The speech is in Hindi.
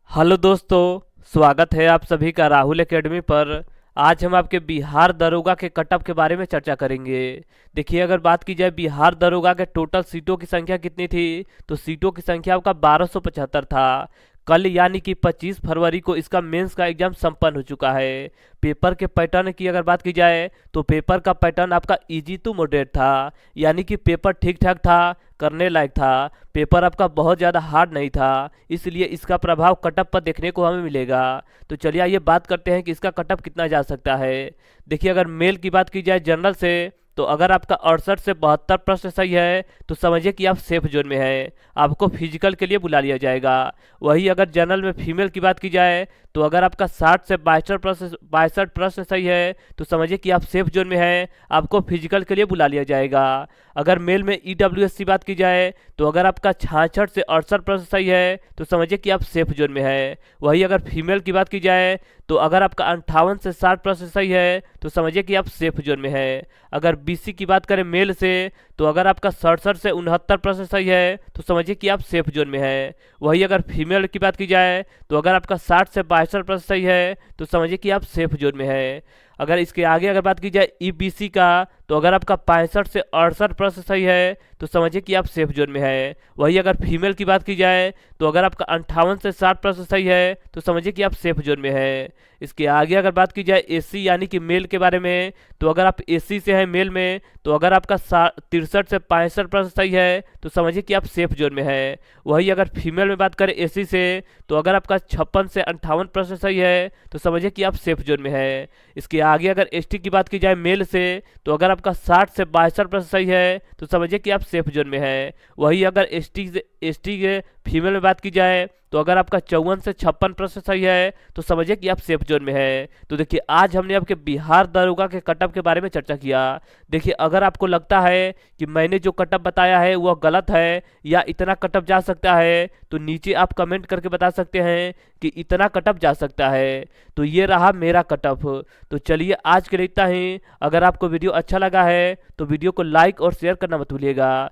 हेलो दोस्तों, स्वागत है आप सभी का राहुल एकेडमी पर। आज हम आपके बिहार दरोगा के कटअप के बारे में चर्चा करेंगे। देखिए, अगर बात की जाए बिहार दरोगा के टोटल सीटों की संख्या कितनी थी, तो सीटों की संख्या आपका 1275 था। कल यानी कि 25 फरवरी को इसका मेंस का एग्जाम संपन्न हो चुका है। पेपर के पैटर्न की अगर बात की जाए तो पेपर का पैटर्न आपका इजी टू मॉडरेट था, यानी कि पेपर ठीक ठाक था, करने लायक था। पेपर आपका बहुत ज़्यादा हार्ड नहीं था, इसलिए इसका प्रभाव कटअप पर देखने को हमें मिलेगा। तो चलिए आइए बात करते हैं कि इसका कटअप कितना जा सकता है। देखिए, अगर मेल की बात की जाए जनरल से, तो अगर आपका 68 से 72 प्रश्न सही है तो समझिए कि आप सेफ जोन में हैं, आपको फिजिकल के लिए बुला लिया जाएगा। वही अगर जनरल में फीमेल की बात की जाए तो अगर आपका 60 से 62 प्रश्न सही है तो समझिए कि आप सेफ जोन में हैं, आपको फिजिकल के लिए बुला लिया जाएगा। अगर मेल में ईडब्ल्यूएस की बात की जाए तो अगर आपका 66 से 68 प्रश्न सही है तो समझिए कि आप सेफ जोन में हैं। वही अगर फीमेल की बात की जाए तो अगर आपका 58 से 60 प्रश्न सही है तो समझिए कि आप सेफ जोन में हैं। अगर बीसी की बात करें मेल से, तो अगर आपका 67 से 69 प्रश्न सही है तो समझिए कि आप सेफ जोन में हैं। वही अगर फीमेल की बात की जाए तो अगर आपका 60 से 62 प्रश्न सही है तो समझिए कि आप सेफ जोन में हैं। अगर इसके आगे अगर बात की जाए ईबीसी का, तो अगर आपका 65 से 68 प्रश्न सही है तो समझिए कि आप सेफ जोन में हैं। वही अगर फीमेल की बात की जाए तो अगर आपका 58 से 60 प्रश्न सही है तो समझिए कि आप सेफ जोन में हैं। इसके आगे अगर बात की जाए एससी यानी कि मेल के बारे में, तो अगर आप एससी से हैं मेल में, तो अगर आपका 63 से 65 प्रश्न सही है तो समझिए कि आप सेफ जोन में हैं। वही अगर फीमेल में बात करें एससी से, तो अगर आपका 56 से 58 प्रश्न सही है तो समझिए कि आप सेफ जोन में हैं। इसके आगे अगर एसटी की बात की जाए मेल से, तो अगर आपका 60 से 62 प्रश्न सही है तो समझिए कि आप सेफ जोन में हैं। वही अगर एसटी के फीमेल में बात की जाए तो अगर आपका 54 से 56 प्रश्न सही है तो समझिए कि आप सेफ जोन में हैं। तो देखिए, आज हमने आपके बिहार दरोगा के कटअप के बारे में चर्चा किया। देखिए, अगर आपको लगता है कि मैंने जो कटअप बताया है वह गलत है या इतना कटअप जा सकता है, तो नीचे आप कमेंट करके बता सकते हैं कि इतना कटअप जा सकता है। तो ये रहा मेरा कटअप। तो चलिए, आज के लिए इतना ही। अगर आपको वीडियो अच्छा लगा है तो वीडियो को लाइक और शेयर करना मत भूलिएगा।